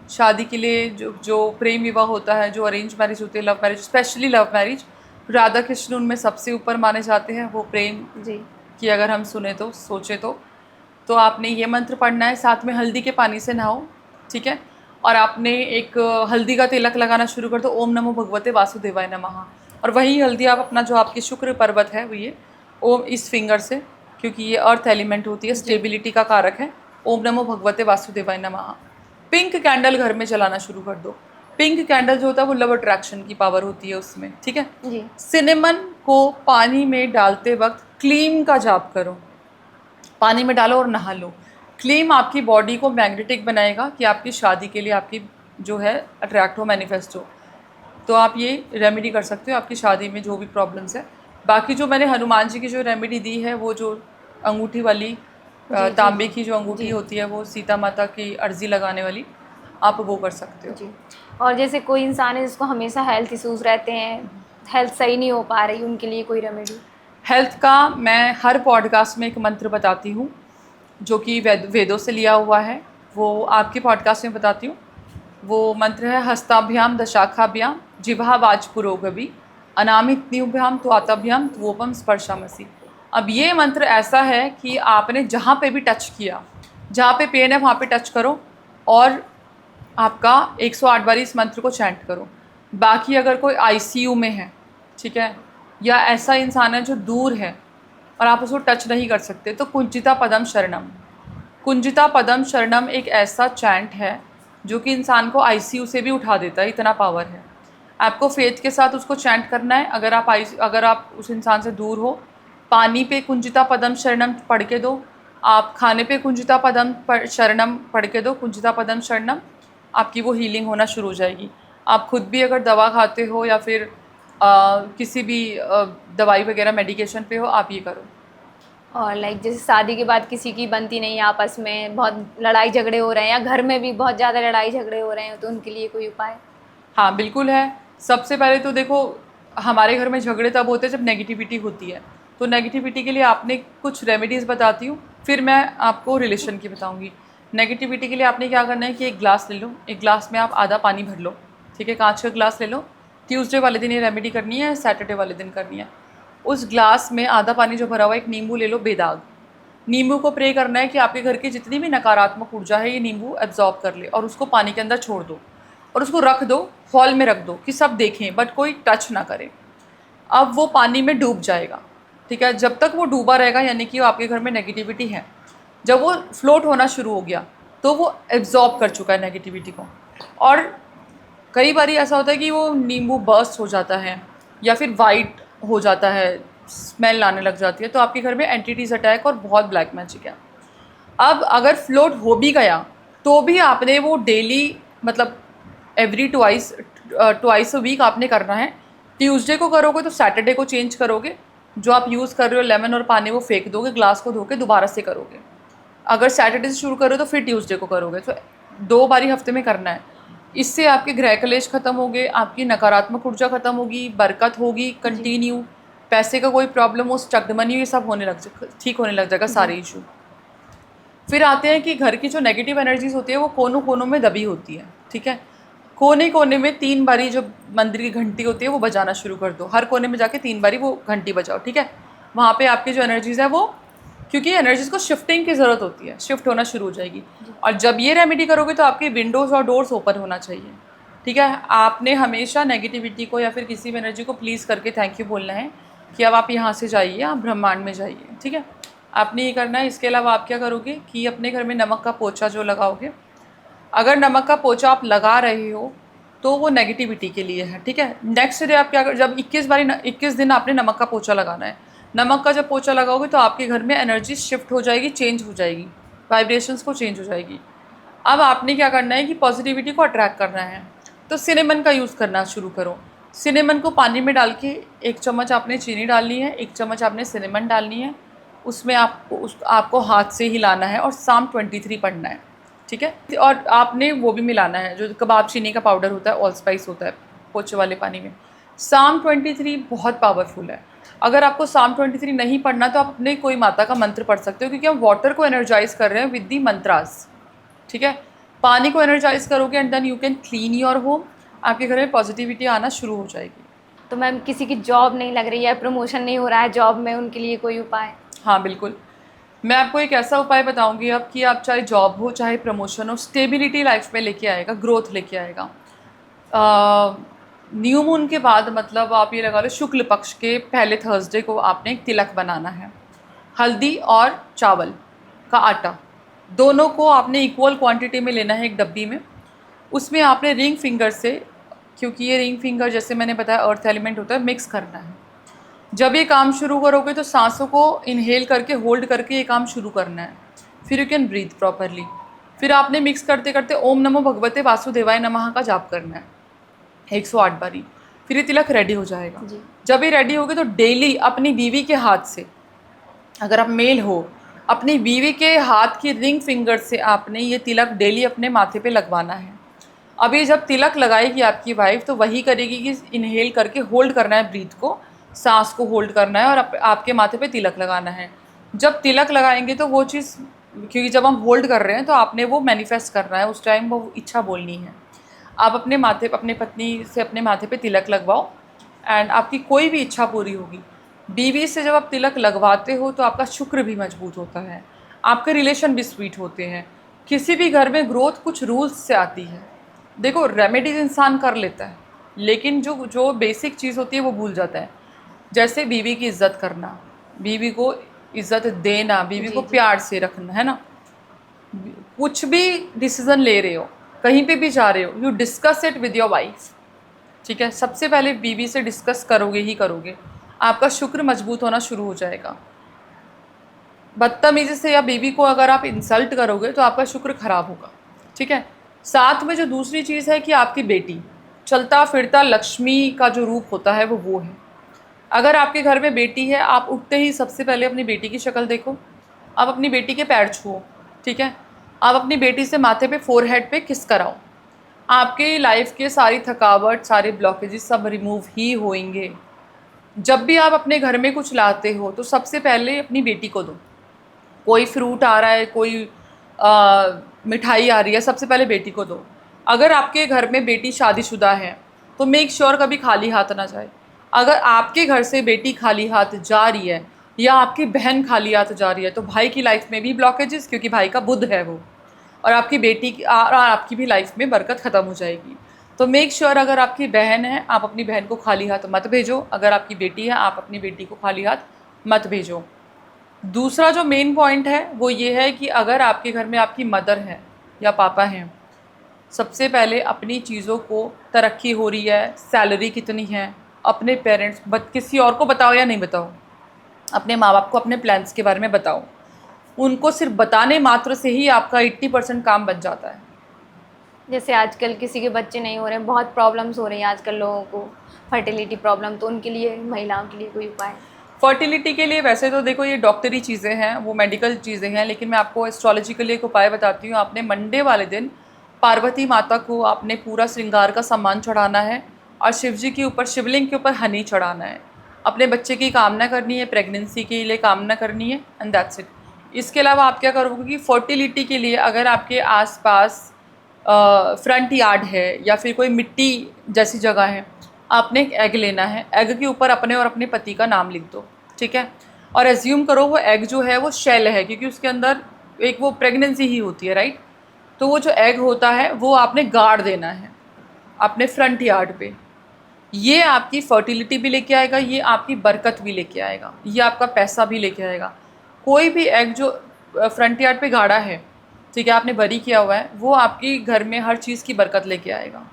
शादी के लिए जो प्रेम विवाह होता है, जो अरेंज मैरिज होती है, love marriage, specially love marriage, Radha Krishna उनमें सबसे ऊपर माने जाते हैं। वो प्रेम जी। कि अगर हम सुने तो सोचे तो आपने ये मंत्र पढ़ना है। साथ में हल्दी के पानी से नहाओ। ठीक है, और आपने एक हल्दी का तिलक लगाना शुरू कर दो, ओम नमो भगवते वासुदेवाय नमः। और वही हल्दी आप अपना जो आपकी शुक्र पर्वत है वो ये ओम इस फिंगर से, क्योंकि ये अर्थ एलिमेंट होती है, स्टेबिलिटी का कारक है। ओम नमो भगवते वासुदेवाय नमः। पिंक कैंडल घर में जलाना शुरू कर दो। पिंक कैंडल जो होता है वो लव अट्रैक्शन की पावर होती है उसमें। ठीक है, जी। सिनेमन को पानी में डालते वक्त क्लीम का जाप करो। पानी में डालो और नहा लो। क्लीम आपकी बॉडी को मैग्नेटिक बनाएगा कि आपकी शादी के लिए आपकी जो है अट्रैक्ट हो, मैनिफेस्ट हो। तो आप ये रेमेडी कर सकते हो आपकी शादी में जो भी प्रॉब्लम्स है। बाकी जो मैंने हनुमान जी की जो रेमेडी दी है, वो जो अंगूठी वाली तांबे की जो अंगूठी होती है, वो सीता माता की अर्जी लगाने वाली, आप वो कर सकते हो। जी। और जैसे कोई इंसान है जिसको हमेशा हेल्थ इश्यूज रहते हैं, हेल्थ सही नहीं हो पा रही, उनके लिए कोई रेमेडी? हेल्थ का मैं हर पॉडकास्ट में एक मंत्र बताती हूँ जो कि वेदों से लिया हुआ है, वो आपके पॉडकास्ट में बताती हूँ। वो मंत्र है हस्ताभ्याम दशाखाभ्याम जिह्वा वाजपुरोगवी अनामित न्यूभ्याम त्वाताभ्याम त्वोपम स्पर्शामसि। अब ये मंत्र ऐसा है कि आपने जहाँ पे भी टच किया, जहाँ पे पेन है वहाँ पे टच करो और आपका 108 बार इस मंत्र को चैंट करो। बाकी अगर कोई आईसीयू में है, ठीक है, या ऐसा इंसान है जो दूर है और आप उसको टच नहीं कर सकते, तो कुंजिता पदम शरणम। कुंजिता पदम शरणम एक ऐसा चैंट है जो कि इंसान को आईसीयू से भी उठा देता है, इतना पावर है। आपको फेथ के साथ उसको चैंट करना है। अगर आप उस इंसान से दूर हो, पानी पे कुंजिता पदम शरणम पढ़ के दो, आप खाने पे कुंजिता पदम शरणम पढ़ के दो, कुंजिता पदम शरणम, आपकी वो हीलिंग होना शुरू हो जाएगी। आप खुद भी अगर दवा खाते हो या फिर किसी भी दवाई वगैरह मेडिकेशन पे हो, आप ये करो। और लाइक जैसे शादी के बाद किसी की बनती नहीं है, आपस में बहुत लड़ाई झगड़े हो रहे हैं, या घर में भी बहुत ज़्यादा लड़ाई झगड़े हो रहे हैं, तो उनके लिए कोई उपाय? हाँ बिल्कुल है। सबसे पहले तो देखो, हमारे घर में झगड़े तब होते हैं जब नेगेटिविटी होती है। तो नेगेटिविटी के लिए आपने कुछ रेमेडीज़ बताती हूँ, फिर मैं आपको रिलेशन की बताऊँगी। नेगेटिविटी के लिए आपने क्या करना है कि एक ग्लास ले लो, एक ग्लास में आप आधा पानी भर लो, ठीक है, कांच का ग्लास ले लो। ट्यूसडे वाले दिन ये रेमेडी करनी है, सैटरडे वाले दिन करनी है। उस ग्लास में आधा पानी जो भरा हुआ है, एक नींबू ले लो बेदाग। नींबू को प्रे करना है कि आपके घर की जितनी भी नकारात्मक ऊर्जा है ये नींबू एब्जॉर्ब कर ले, और उसको पानी के अंदर छोड़ दो और उसको रख दो, हॉल में रख दो कि सब देखें बट कोई टच ना करे। अब वो पानी में डूब जाएगा, ठीक है। जब तक वो डूबा रहेगा यानी कि वो आपके घर में नेगेटिविटी है। जब वो फ्लोट होना शुरू हो गया तो वो एब्जॉर्ब कर चुका है नेगेटिविटी को। और कई बार ऐसा होता है कि वो नींबू बर्स्ट हो जाता है या फिर वाइट हो जाता है, स्मेल आने लग जाती है, तो आपके घर में एंटिटीज अटैक और बहुत ब्लैक मैजिक है। अब अगर फ्लोट हो भी गया तो भी आपने वो डेली, मतलब एवरी ट्वाइस अ वीक आपने करना है। ट्यूसडे को करोगे तो सैटरडे को चेंज करोगे। जो आप यूज़ कर रहे हो लेमन और पानी वो फेंक दोगे, ग्लास को धो के दोबारा से करोगे। अगर सैटरडे से शुरू करो तो फिर ट्यूसडे को करोगे। तो 2 बारी हफ्ते में करना है। इससे आपके गृह कलेश खत्म होंगे, आपकी नकारात्मक ऊर्जा खत्म होगी, बरकत होगी कंटिन्यू। पैसे का कोई प्रॉब्लम हो, स्टक्ड मनी, ये सब होने लग जाएगा, ठीक होने लग जाएगा सारे इशू। फिर आते हैं कि घर की जो नेगेटिव एनर्जीज होती है वो कोनों कोनों में दबी होती है, ठीक है। कोने कोने में 3 बारी जो मंदिर की घंटी होती है वो बजाना शुरू कर दो। हर कोने में जाके 3 बारी वो घंटी बजाओ, ठीक है। वहाँ पे आपकी जो एनर्जीज़ है वो, क्योंकि एनर्जीज़ को शिफ्टिंग की ज़रूरत होती है, शिफ्ट होना शुरू हो जाएगी। और जब ये रेमेडी करोगे तो आपकी विंडोज़ और डोर्स ओपन होना चाहिए, ठीक है। आपने हमेशा नेगेटिविटी को या फिर किसी भी एनर्जी को प्लीज़ करके थैंक यू बोलना है कि अब आप यहाँ से जाइए, आप ब्रह्मांड में जाइए, ठीक है। आपने ये करना है। इसके अलावा आप क्या करोगे कि अपने घर में नमक का पोछा जो लगाओगे, अगर नमक का पोछा आप लगा रहे हो तो वो नेगेटिविटी के लिए है, ठीक है। नेक्स्ट डे आप क्या कर, जब 21 दिन आपने नमक का पोछा लगाना है। नमक का जब पोछा लगाओगे तो आपके घर में एनर्जी शिफ्ट हो जाएगी, चेंज हो जाएगी, वाइब्रेशंस को चेंज हो जाएगी। अब आपने क्या करना है कि पॉजिटिविटी को अट्रैक्ट करना है, तो सिनेमन का यूज़ करना शुरू करो। सिनेमन को पानी में डाल के 1 चम्मच आपने चीनी डालनी है, 1 चम्मच आपने सिनेमन डालनी है। उसमें आपको हाथ से हिलाना है और साम 23 पढ़ना है, ठीक है। और आपने वो भी मिलाना है जो कबाब चीनी का पाउडर होता है, ऑल स्पाइस होता है पोछे वाले पानी में। साम 23 बहुत पावरफुल है। अगर आपको साम 23 नहीं पढ़ना तो आप अपने कोई माता का मंत्र पढ़ सकते हो, क्योंकि हम वाटर को एनर्जाइज कर रहे हैं विद दी मंत्रास, ठीक है। पानी को एनर्जाइज करोगे and then you can clean your home. आपके घर में पॉजिटिविटी आना शुरू हो जाएगी। तो मैम किसी की जॉब नहीं लग रही है, प्रमोशन नहीं हो रहा है जॉब में, उनके लिए कोई उपाय? हाँ बिल्कुल, मैं आपको एक ऐसा उपाय बताऊंगी अब कि आप चाहे जॉब हो चाहे प्रमोशन हो, स्टेबिलिटी लाइफ में लेके आएगा, ग्रोथ लेके आएगा। न्यू मून के बाद, मतलब आप ये लगा लो शुक्ल पक्ष के पहले थर्सडे को आपने एक तिलक बनाना है। हल्दी और चावल का आटा दोनों को आपने इक्वल क्वांटिटी में लेना है एक डब्बी में। उसमें आपने रिंग फिंगर से, क्योंकि ये रिंग फिंगर जैसे मैंने बताया अर्थ एलिमेंट होता है, मिक्स करना है। जब ये काम शुरू करोगे तो सांसों को इनहेल करके होल्ड करके ये काम शुरू करना है, फिर यू कैन ब्रीथ प्रॉपरली। फिर आपने मिक्स करते करते ओम नमो भगवते वासुदेवाय नमः का जाप करना है 108 बारी। फिर ये तिलक रेडी हो जाएगा। जब ये रेडी होगे तो डेली अपनी बीवी के हाथ से, अगर आप मेल हो, अपनी बीवी के हाथ की रिंग फिंगर से आपने ये तिलक डेली अपने माथे पे लगवाना है। अब ये जब तिलक लगाएगी आपकी वाइफ तो वही करेगी कि इनहेल करके होल्ड करना है ब्रीथ को, सांस को होल्ड करना है और आपके माथे पे तिलक लगाना है। जब तिलक लगाएंगे तो वो चीज़, क्योंकि जब हम होल्ड कर रहे हैं तो आपने वो मैनिफेस्ट करना है, उस टाइम वो इच्छा बोलनी है। आप अपने माथे, अपने पत्नी से अपने माथे पे तिलक लगवाओ एंड आपकी कोई भी इच्छा पूरी होगी। बीवी से जब आप तिलक लगवाते हो तो आपका शुक्र भी मजबूत होता है, आपके रिलेशन भी स्वीट होते हैं। किसी भी घर में ग्रोथ कुछ रूल्स से आती है। देखो, रेमेडीज इंसान कर लेता है लेकिन जो जो बेसिक चीज़ होती है वो भूल जाता है। जैसे बीवी की इज्जत करना, बीवी को इज्जत देना, बीवी को प्यार से रखना, है ना। कुछ भी डिसीजन ले रहे हो, कहीं पे भी जा रहे हो, you discuss it with your wife, ठीक है। सबसे पहले बीवी से डिस्कस करोगे ही करोगे, आपका शुक्र मजबूत होना शुरू हो जाएगा। बदतमीजी से या बीवी को अगर आप इंसल्ट करोगे तो आपका शुक्र खराब होगा, ठीक है। साथ में जो दूसरी चीज़ है कि आपकी बेटी, चलता फिरता लक्ष्मी का जो रूप होता है वो है। अगर आपके घर में बेटी है, आप उठते ही सबसे पहले अपनी बेटी की शक्ल देखो, आप अपनी बेटी के पैर छुओ, ठीक है। आप अपनी बेटी से माथे पे, फोरहेड पे किस कराओ। आपके लाइफ के सारी थकावट, सारे ब्लॉकेजेस सब रिमूव ही होंगे। जब भी आप अपने घर में कुछ लाते हो तो सबसे पहले अपनी बेटी को दो। कोई फ्रूट आ रहा है, कोई मिठाई आ रही है, सबसे पहले बेटी को दो। अगर आपके घर में बेटी शादीशुदा है तो मेक श्योर कभी खाली हाथ ना जाए। अगर आपके घर से बेटी खाली हाथ जा रही है या आपकी बहन खाली हाथ जा रही है तो भाई की लाइफ में भी ब्लॉकेजेस, क्योंकि भाई का बुध है वो, और आपकी बेटी की और आपकी भी लाइफ में बरकत ख़त्म हो जाएगी। तो मेक श्योर अगर आपकी बहन है, आप अपनी बहन को खाली हाथ मत भेजो। अगर आपकी बेटी है, आप अपनी बेटी को खाली हाथ मत भेजो। दूसरा जो मेन पॉइंट है वो ये है कि अगर आपके घर में आपकी मदर है या पापा हैं, सबसे पहले अपनी चीज़ों को, तरक्की हो रही है, सैलरी कितनी है, अपने पेरेंट्स, किसी और को बताओ या नहीं बताओ, अपने माँ बाप को अपने प्लान्स के बारे में बताओ। उनको सिर्फ बताने मात्र से ही आपका 80% काम बच जाता है। जैसे आजकल किसी के बच्चे नहीं हो रहे हैं, बहुत प्रॉब्लम्स हो रही हैं आजकल लोगों को, फर्टिलिटी प्रॉब्लम, तो उनके लिए, महिलाओं के लिए कोई उपाय? फर्टिलिटी के लिए वैसे तो देखो ये डॉक्टरी चीज़ें हैं, वो मेडिकल चीज़ें हैं, लेकिन मैं आपको एस्ट्रोलॉजी के लिए एक उपाय बताती हूँ। आपने मंडे वाले दिन पार्वती माता को आपने पूरा श्रृंगार का सामान चढ़ाना है और शिव जी के ऊपर, शिवलिंग के ऊपर हनी चढ़ाना है। अपने बच्चे की कामना करनी है, प्रेगनेंसी के लिए कामना करनी है, एंड दैट्स इट। इसके अलावा आप क्या करोगे कि फर्टिलिटी के लिए अगर आपके आसपास फ्रंट यार्ड है या फिर कोई मिट्टी जैसी जगह है, आपने एक एग लेना है। एग के ऊपर अपने और अपने पति का नाम लिख दो, ठीक है। और एज्यूम करो वो एग जो है वो शेल है, क्योंकि उसके अंदर एक वो प्रेगनेंसी ही होती है, राइट। तो वो जो एग होता है वो आपने गाड़ देना है अपने फ्रंट यार्ड पे। ये आपकी फर्टिलिटी भी लेके आएगा, ये आपकी बरकत भी लेके आएगा, ये आपका पैसा भी लेके आएगा। कोई भी एग जो फ्रंट यार्ड पे गाड़ा है, ठीक है, आपने बरी किया हुआ है, वो आपकी घर में हर चीज़ की बरकत लेके आएगा।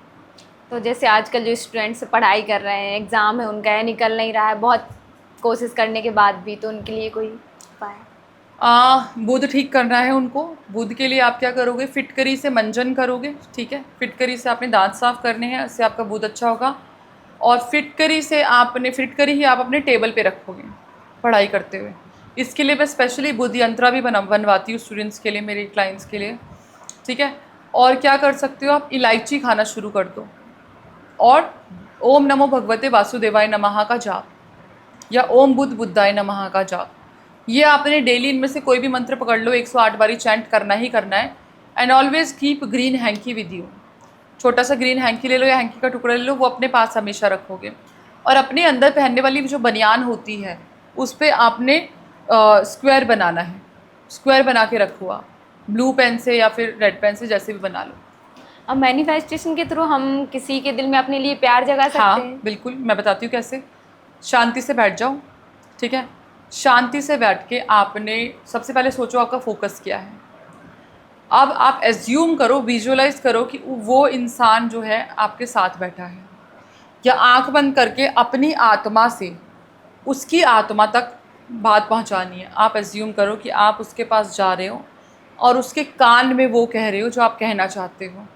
तो जैसे आजकल जो स्टूडेंट्स पढ़ाई कर रहे हैं, एग्ज़ाम है उनका, है निकल नहीं रहा है बहुत कोशिश करने के बाद भी, तो उनके लिए कोई उपाय? बुध ठीक करना है उनको। बुध के लिए आप क्या करोगे, फिटकरी से मंजन करोगे, ठीक है। फिटकरी से आपने दांत साफ करने हैं, इससे आपका बुध अच्छा होगा। और फिटकरी ही आप अपने टेबल पे रखोगे पढ़ाई करते हुए। इसके लिए मैं स्पेशली बुध यंत्रा भी बनवाती हूँ स्टूडेंट्स के लिए, मेरे क्लाइंट्स के लिए, ठीक है। और क्या कर सकते हो आप, इलायची खाना शुरू कर दो और ओम नमो भगवते वासुदेवाय नमः का जाप या ओम बुद्ध बुद्धाय नमः का जाप, ये आपने डेली इनमें से कोई भी मंत्र पकड़ लो, 108 बारी चैंट करना ही करना है। And always keep green hanky with you. छोटा सा ग्रीन हैंकी ले लो या हैंकी का टुकड़ा ले लो, वो अपने पास हमेशा रखोगे। और अपने अंदर पहनने वाली जो बनियान होती है उस पर आपने स्क्वायर बनाना है, स्क्वायर बना के रखो आप, ब्लू पेन से या फिर रेड पेन से, जैसे भी बना लो। अब मैनिफेस्टेशन के थ्रू हम किसी के दिल में अपने लिए प्यार जगा सकते हाँ हैं? बिल्कुल, मैं बताती हूँ कैसे। शांति से बैठ जाओ, ठीक है। शांति से बैठ के आपने सबसे पहले सोचो आपका फोकस क्या है। अब आप एज्यूम करो, विजुअलाइज करो कि वो इंसान जो है आपके साथ बैठा है, या आंख बंद करके अपनी आत्मा से उसकी आत्मा तक बात पहुंचानी है। आप एज्यूम करो कि आप उसके पास जा रहे हो और उसके कान में वो कह रहे हो जो आप कहना चाहते हो।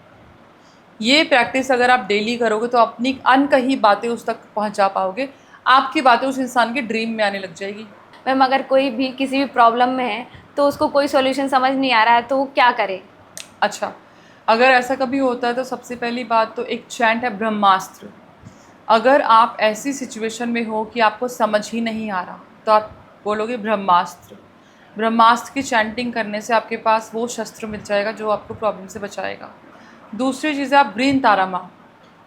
ये प्रैक्टिस अगर आप डेली करोगे तो अपनी अनकही बातें उस तक पहुंचा पाओगे। आपकी बातें उस इंसान के ड्रीम में आने लग जाएगी। मैम अगर कोई भी किसी भी प्रॉब्लम में है तो उसको कोई सॉल्यूशन समझ नहीं आ रहा है, तो वो क्या करे? अच्छा, अगर ऐसा कभी होता है तो सबसे पहली बात तो एक चैंट है ब्रह्मास्त्र। अगर आप ऐसी सिचुएशन में हो कि आपको समझ ही नहीं आ रहा तो आप बोलोगे ब्रह्मास्त्र। ब्रह्मास्त्र की चैंटिंग करने से आपके पास वो शस्त्र मिल जाएगा जो आपको प्रॉब्लम से बचाएगा। दूसरी चीज़ है आप ग्रीन तारा माँ,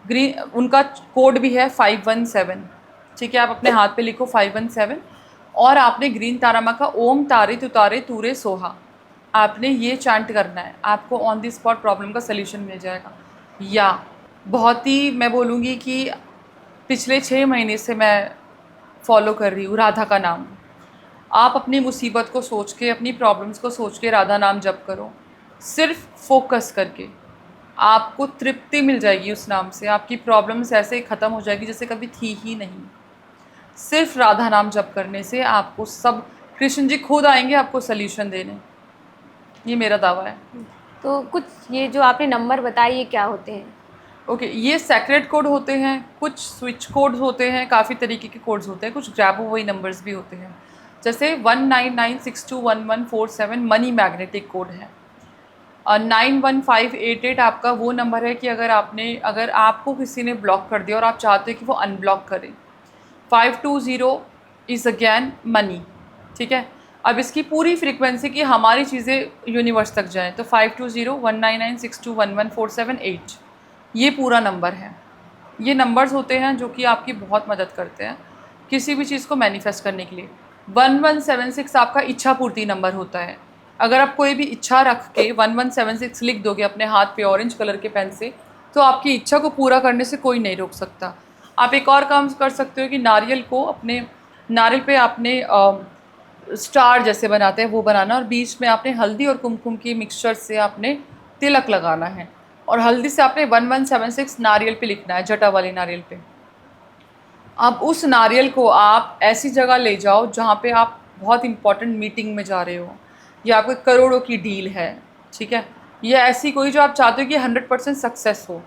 ग्रीन उनका कोड भी है 517, ठीक है। आप अपने हाथ पे लिखो 517 और आपने ग्रीन तारा माँ का ओम तारे तुतारे तूरे सोहा, आपने ये चैंट करना है। आपको ऑन द स्पॉट प्रॉब्लम का सल्यूशन मिल जाएगा। या बहुत ही मैं बोलूँगी कि पिछले 6 महीने से मैं फॉलो कर रही हूँ राधा का नाम। आप अपनी मुसीबत को सोच के, अपनी प्रॉब्लम्स को सोच के राधा नाम जप करो, सिर्फ फोकस करके। आपको तृप्ति मिल जाएगी उस नाम से। आपकी प्रॉब्लम्स ऐसे ही ख़त्म हो जाएगी जैसे कभी थी ही नहीं। सिर्फ राधा नाम जप करने से आपको सब, कृष्ण जी खुद आएंगे आपको सल्यूशन देने, ये मेरा दावा है। तो कुछ ये जो आपने नंबर बताए ये क्या होते हैं? ओके, ये सेक्रेट कोड होते हैं, कुछ स्विच कोड्स होते हैं, काफ़ी तरीके के कोड्स होते हैं, कुछ ग्रैब हुए नंबर्स भी होते हैं। जैसे 1996211147 मनी मैग्नेटिक कोड है। 91588 आपका वो नंबर है कि अगर आपको किसी ने ब्लॉक कर दिया और आप चाहते हो कि वो अनब्लॉक करें। 520 इज़ अगेन मनी, ठीक है। अब इसकी पूरी फ्रीक्वेंसी की हमारी चीज़ें यूनिवर्स तक जाएँ तो 520199621147 ये पूरा नंबर है। ये नंबर्स होते हैं जो कि आपकी बहुत मदद करते हैं किसी भी चीज़ को मैनिफेस्ट करने के लिए। 1176 आपका इच्छा पूर्ति नंबर होता है। अगर आप कोई भी इच्छा रख के 1176 लिख दोगे अपने हाथ पे ऑरेंज कलर के पेन से, तो आपकी इच्छा को पूरा करने से कोई नहीं रोक सकता। आप एक और काम कर सकते हो कि नारियल पे आपने स्टार जैसे बनाते हैं वो बनाना, और बीच में आपने हल्दी और कुमकुम की मिक्सचर से आपने तिलक लगाना है, और हल्दी से आपने 1176 नारियल पे लिखना है, जटा वाले नारियल पे। अब उस नारियल को आप ऐसी जगह ले जाओ जहाँ पे आप बहुत इंपॉर्टेंट मीटिंग में जा रहे हो, या आपके करोड़ों की डील है, ठीक है, या ऐसी कोई जो आप चाहते हो कि 100% सक्सेस हो,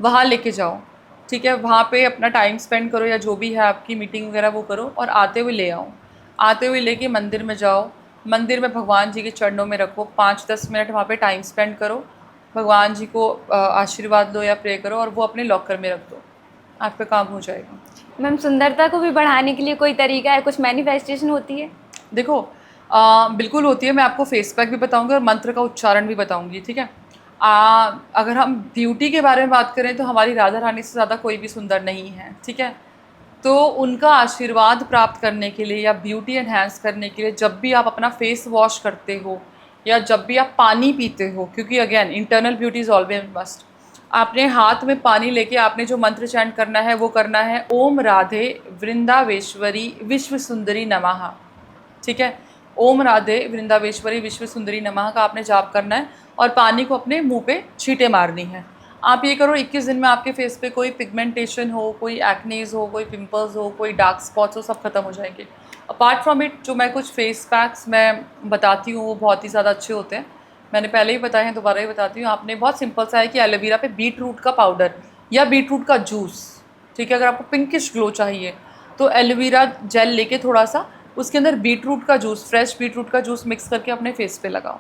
वहाँ लेके जाओ, ठीक है। वहाँ पे अपना टाइम स्पेंड करो, या जो भी है आपकी मीटिंग वगैरह वो करो, और आते हुए ले आओ। आते हुए लेके मंदिर में जाओ, मंदिर में भगवान जी के चरणों में रखो, 5-10 मिनट वहाँ पे टाइम स्पेंड करो, भगवान जी को आशीर्वाद लो या प्रे करो, और वो अपने लॉकर में रख दो, आपका काम हो जाएगा। मैम, सुंदरता को भी बढ़ाने के लिए कोई तरीका है, कुछ मैनिफेस्टेशन होती है? देखो, बिल्कुल होती है। मैं आपको फेस पैक भी बताऊंगी और मंत्र का उच्चारण भी बताऊंगी, ठीक है। अगर हम ब्यूटी के बारे में बात करें तो हमारी राधा रानी से ज़्यादा कोई भी सुंदर नहीं है, ठीक है। तो उनका आशीर्वाद प्राप्त करने के लिए या ब्यूटी एनहांस करने के लिए जब भी आप अपना फेस वॉश करते हो या जब भी आप पानी पीते हो, क्योंकि again internal beauty is always must, आपने हाथ में पानी लेके आपने जो मंत्र चैंट करना है वो करना है, ओम राधे वृंदावेश्वरी विश्व सुंदरी नमः, ठीक है। ओम राधे वृंदावेश्वरी विश्व सुंदरी नमः का आपने जाप करना है, और पानी को अपने मुंह पे छींटे मारनी है। आप ये करो, 21 दिन में आपके फेस पे कोई पिगमेंटेशन हो, कोई एक्नेज हो, कोई पिंपल्स हो, कोई डार्क स्पॉट्स हो, सब खत्म हो जाएंगे। अपार्ट फ्रॉम इट, जो मैं कुछ फेस पैक्स मैं बताती हूँ वो बहुत ही ज़्यादा अच्छे होते हैं। मैंने पहले ही बताए हैं, दोबारा ही बताती हूँ। आपने बहुत सिंपल सा है कि एलोवेरा पे बीट रूट का पाउडर या बीट रूट का जूस, ठीक है। अगर आपको पिंकिश ग्लो चाहिए तो एलोवेरा जेल लेके थोड़ा सा उसके अंदर बीट रूट का जूस, फ्रेश बीट रूट का जूस मिक्स करके अपने फेस पे लगाओ।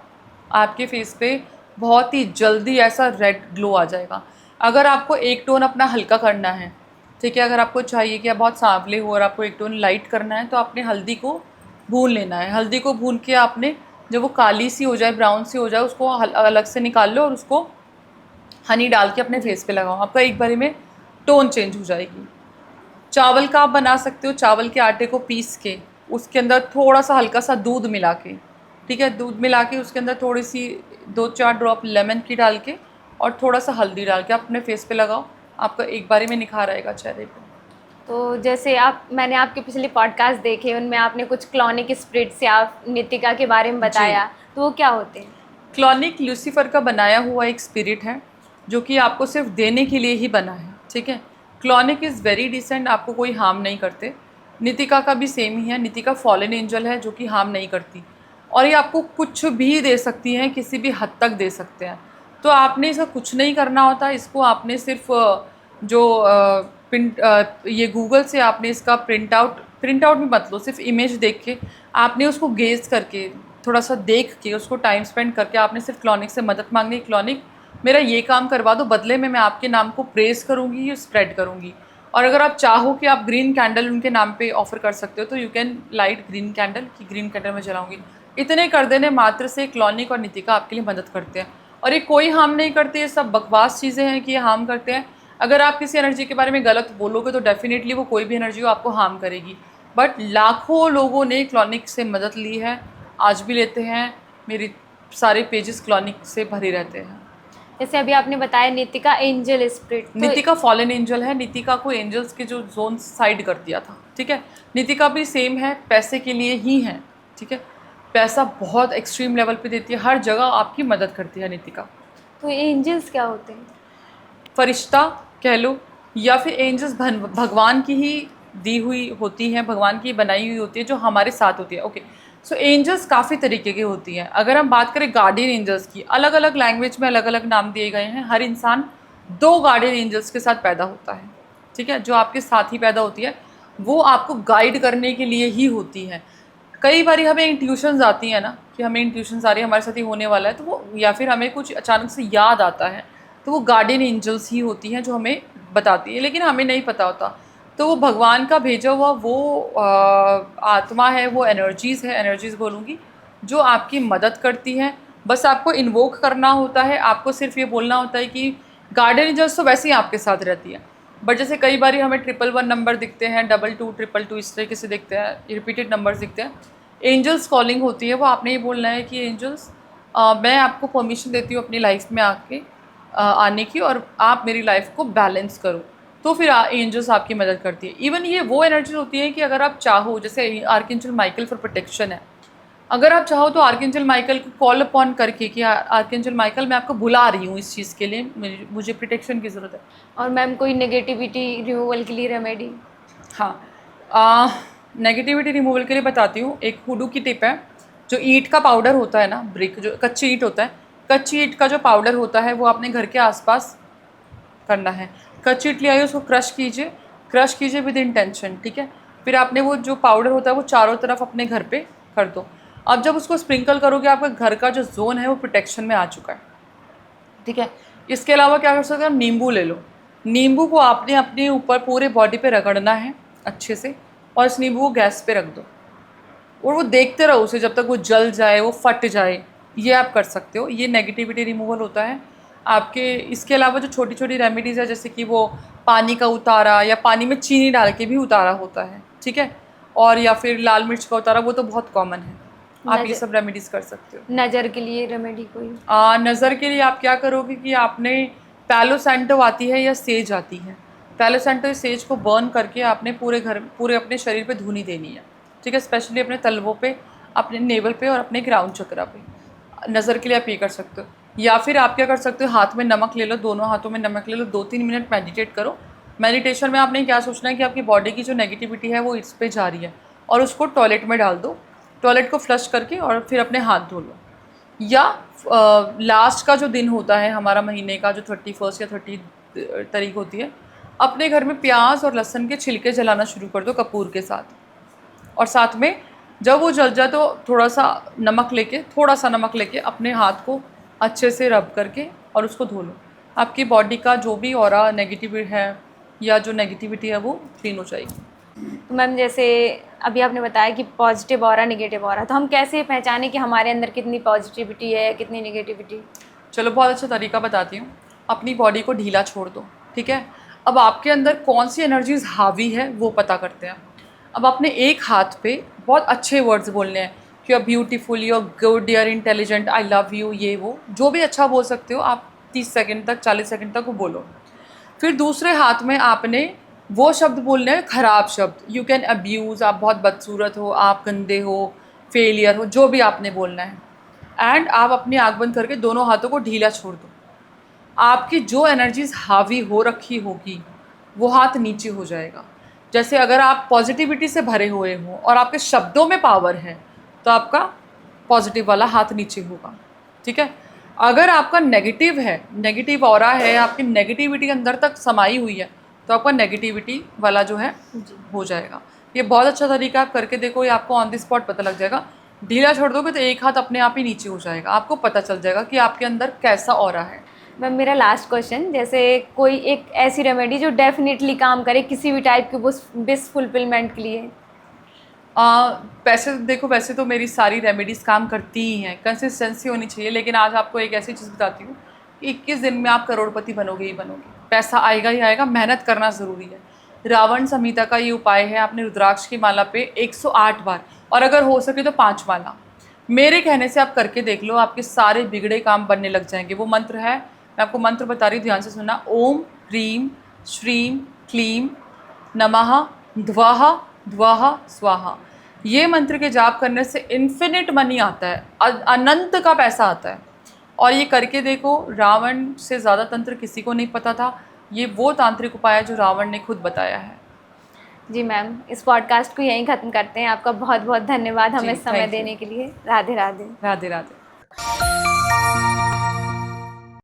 आपके फेस पे बहुत ही जल्दी ऐसा रेड ग्लो आ जाएगा। अगर आपको एक टोन अपना हल्का करना है, ठीक है, अगर आपको चाहिए कि आप बहुत सांवले हो और आपको एक टोन लाइट करना है, तो आपने हल्दी को भून लेना है। हल्दी को भून के आपने जब वो काली सी हो जाए, ब्राउन सी हो जाए, उसको अलग से निकाल लो और उसको हनी डाल के अपने फेस पे लगाओ। आपका एक बारी में टोन चेंज हो जाएगी। चावल का आप बना सकते हो, चावल के आटे को पीस के उसके अंदर थोड़ा सा हल्का सा दूध मिला के, ठीक है, दूध मिला के उसके अंदर थोड़ी सी 2-4 ड्रॉप लेमन की डाल के और थोड़ा सा हल्दी डाल के आप अपने फेस पे लगाओ। आपका एक बारी में निखार आएगा चेहरे पे। तो जैसे मैंने आपके पिछले पॉडकास्ट देखे, उनमें आपने कुछ क्लॉनिक स्पिरिट से आप नितिका के बारे में बताया, तो वो क्या होते हैं? क्लॉनिक लूसीफर का बनाया हुआ एक स्पिरिट है जो कि आपको सिर्फ देने के लिए ही बना है, ठीक है। क्लॉनिक इज़ वेरी डिसेंट, आपको कोई हार्म नहीं करते। नितिका का भी सेम ही है। नितिका फॉलन एंजल है जो कि हार्म नहीं करती, और ये आपको कुछ भी दे सकती हैं, किसी भी हद तक दे सकते हैं। तो आपने इसका कुछ नहीं करना होता। इसको आपने सिर्फ ये गूगल से आपने इसका प्रिंट आउट भी मत लो, सिर्फ इमेज देख के आपने उसको गेज करके थोड़ा सा देख के उसको टाइम स्पेंड करके आपने सिर्फ क्लॉनिक से मदद मांगनी। क्लॉनिक मेरा ये काम करवा दो, बदले में मैं आपके नाम को प्रेस करूँगी, स्प्रेड करूँगी। और अगर आप चाहो कि आप ग्रीन कैंडल उनके नाम पे ऑफ़र कर सकते हो तो you can light green candle, कि ग्रीन कैंडल मैं जलाऊँगी। इतने कर देने मात्र से क्लॉनिक और नितिका आपके लिए मदद करते हैं, और ये कोई हार्म नहीं करते। ये सब बकवास चीज़ें हैं कि ये हार्म करते हैं। अगर आप किसी एनर्जी के बारे में गलत बोलोगे तो डेफिनेटली वो कोई भी एनर्जी हो आपको हार्म करेगी। बट लाखों लोगों ने क्लॉनिक से मदद ली है, आज भी लेते हैं। मेरी सारे पेजेस क्लॉनिक से भरे रहते हैं। जैसे अभी आपने बताया नितिका एंजल स्पिरिट, तो नितिका फॉलन एंजल है। नितिका को एंजल्स के जो जोन साइड कर दिया था, ठीक है। नितिका भी सेम है, पैसे के लिए ही है, ठीक है। पैसा बहुत एक्सट्रीम लेवल पे देती है, हर जगह आपकी मदद करती है नितिका। तो एंजल्स क्या होते हैं? फरिश्ता कह लो, या फिर एंजल्स भगवान की ही दी हुई होती हैं, भगवान की बनाई हुई होती है जो हमारे साथ होती है। ओके, सो एंजल्स काफ़ी तरीके की होती हैं। अगर हम बात करें गार्डियन एंजल्स की, अलग अलग लैंग्वेज में अलग अलग नाम दिए गए हैं। हर इंसान 2 गार्डियन एंजल्स के साथ पैदा होता है, ठीक है। जो आपके साथ ही पैदा होती है वो आपको गाइड करने के लिए ही होती है। कई बार हमें इंट्यूशंस आती हैं ना कि हमें इंट्यूशंस आ रही है हमारे साथ ही होने वाला है, तो वो या फिर हमें कुछ अचानक से याद आता है, तो वो गार्डियन एंजल्स ही होती हैं जो हमें बताती है, लेकिन हमें नहीं पता होता। तो वो भगवान का भेजा हुआ वो आत्मा है, वो एनर्जीज़ है, एनर्जीज़ बोलूँगी, जो आपकी मदद करती हैं। बस आपको इन्वोक करना होता है, आपको सिर्फ ये बोलना होता है कि गार्डियन एंजल्स तो वैसे ही आपके साथ रहती है। बट जैसे कई बार हमें 111 नंबर दिखते हैं, 22 222 इस तरीके से दिखते हैं, रिपीटेड नंबर्स दिखते हैं, एंजल्स कॉलिंग होती है। वो आपने ये बोलना है कि एंजल्स मैं आपको परमिशन देती हूँ अपनी लाइफ में आके आने की, और आप मेरी लाइफ को बैलेंस करो। तो फिर एंजल्स आपकी मदद करती है। इवन ये वो एनर्जी होती है कि अगर आप चाहो, जैसे आर्कएंजल माइकल फॉर प्रोटेक्शन है, अगर आप चाहो तो आर्कएंजल माइकल को कॉल अपॉन करके कि आर्कएंजल माइकल मैं आपको बुला रही हूँ इस चीज़ के लिए, मुझे प्रोटेक्शन की ज़रूरत है। और मैम कोई नेगेटिविटी रिमूवल के लिए रेमेडी? हाँ, नेगेटिविटी रिमूवल के लिए बताती हूँ। एक हुडू की टिप है, जो ईंट का पाउडर होता है ना, ब्रिक जो कच्ची ईंट होता है, कच्ची ईंट का जो पाउडर होता है वो अपने घर के आसपास करना है। कच्ची ईंट ले आइए, उसको क्रश कीजिए विद इंटेंशन, ठीक है। फिर आपने वो जो पाउडर होता है वो चारों तरफ अपने घर पे कर दो। अब जब उसको स्प्रिंकल करोगे, आपका घर का जो जोन है वो प्रोटेक्शन में आ चुका है, ठीक है। इसके अलावा क्या कर सकते हो, नींबू ले लो। नींबू को आपने अपने ऊपर पूरे बॉडी पे रगड़ना है अच्छे से, और इस नींबू को गैस पे रख दो और वो देखते रहो उसे जब तक वो जल जाए, वो फट जाए। ये आप कर सकते हो, ये नेगेटिविटी रिमूवल होता है आपके। इसके अलावा जो छोटी छोटी रेमेडीज़ है, जैसे कि वो पानी का उतारा, या पानी में चीनी डाल के भी उतारा होता है, ठीक है, और या फिर लाल मिर्च का उतारा, वो तो बहुत कॉमन है। आप ये सब रेमेडीज़ कर सकते हो। नज़र के लिए रेमेडी कोई? नज़र के लिए आप क्या करोगे कि आपने पैलो सैंटो आती है या सेज आती है, पैलो सैंटो या सेज को बर्न करके आपने पूरे अपने शरीर पे धुनी देनी है, ठीक है। स्पेशली अपने तलवों पे, अपने नेवल पे और अपने ग्राउंड चक्रा पे। नज़र के लिए आप ये कर सकते हो। या फिर आप क्या कर सकते हो, हाथ में नमक ले लो, दोनों हाथों में नमक ले लो, 2-3 मिनट मेडिटेट करो। मेडिटेशन में आपने क्या सोचना है कि आपकी बॉडी की जो नेगेटिविटी है वो इस पे जा रही है, और उसको टॉयलेट में डाल दो, टॉयलेट को फ्लश करके, और फिर अपने हाथ धो लो। या लास्ट का जो दिन होता है हमारा महीने का, जो 31 या 30 तारीख होती है, अपने घर में प्याज और लहसुन के छिलके जलाना शुरू कर दो कपूर के साथ, और साथ में जब वो जल जाए तो थोड़ा सा नमक लेके अपने हाथ को अच्छे से रब करके और उसको धो लो। आपकी बॉडी का जो भी ऑरा नेगेटिव है या जो नेगेटिविटी है वो क्लीन हो जाएगी। तो मैम जैसे अभी आपने बताया कि पॉजिटिव ऑरा नेगेटिव ऑरा, तो हम कैसे पहचाने कि हमारे अंदर कितनी पॉजिटिविटी है, कितनी नेगेटिविटी? चलो, बहुत अच्छा तरीका बताती हूँ। अपनी बॉडी को ढीला छोड़ दो, ठीक है। अब आपके अंदर कौन सी एनर्जीज हावी है वो पता करते हैं। अब अपने एक हाथ पे बहुत अच्छे वर्ड्स बोलने हैं कि you are beautiful, you are good, you are intelligent, I love you, ये वो जो भी अच्छा बोल सकते हो आप 30 सेकंड तक, 40 सेकंड तक वो बोलो। फिर दूसरे हाथ में आपने वो शब्द बोलने हैं, ख़राब शब्द, यू कैन अब्यूज़, आप बहुत बदसूरत हो, आप गंदे हो, फेलियर हो, जो भी आपने बोलना है। एंड आप अपनी आँख बंद करके दोनों हाथों को ढीला छोड़ दो। आपकी जो एनर्जीज हावी हो रखी होगी वो हाथ नीचे हो जाएगा। जैसे अगर आप पॉजिटिविटी से भरे हुए हो और आपके शब्दों में पावर है तो आपका पॉजिटिव वाला हाथ नीचे होगा, ठीक है। अगर आपका नेगेटिव है, नेगेटिव ऑरा है, आपकी नेगेटिविटी अंदर तक समाई हुई है, तो आपका नेगेटिविटी वाला जो है हो जाएगा। ये बहुत अच्छा तरीका, आप करके देखो, ये आपको ऑन द स्पॉट पता लग जाएगा। ढीला छोड़ दोगे तो एक हाथ अपने आप ही नीचे हो जाएगा, आपको पता चल जाएगा कि आपके अंदर कैसा ऑरा है। मैम मेरा लास्ट क्वेश्चन, जैसे कोई एक ऐसी रेमेडी जो डेफिनेटली काम करे किसी भी टाइप की विश फुलफिलमेंट के लिए? पैसे देखो, वैसे तो मेरी सारी रेमेडीज़ काम करती ही हैं, कंसिस्टेंसी होनी चाहिए। लेकिन आज आपको एक ऐसी चीज़ बताती हूँ, 21 दिन में आप करोड़पति बनोगे ही बनोगे, पैसा आएगा ही आएगा, मेहनत करना ज़रूरी है। रावण संहिता का ये उपाय है, आपने रुद्राक्ष की माला पे 108 बार, और अगर हो सके तो 5 माला मेरे कहने से आप करके देख लो, आपके सारे बिगड़े काम बनने लग जाएंगे। वो मंत्र है, मैं आपको मंत्र बता रही हूँ, ध्यान से सुनना। ओम ह्रीं श्रीं क्लीं नमः ध्वः ध्वः स्वाहा। ये मंत्र के जाप करने से इन्फिनिट मनी आता है, अनंत का पैसा आता है। और ये करके देखो, रावण से ज़्यादा तंत्र किसी को नहीं पता था। ये वो तांत्रिक उपाय है जो रावण ने खुद बताया है। जी मैम, इस पॉडकास्ट को यहीं ख़त्म करते हैं। आपका बहुत बहुत धन्यवाद हमें समय thank you. देने के लिए। राधे राधे। राधे राधे।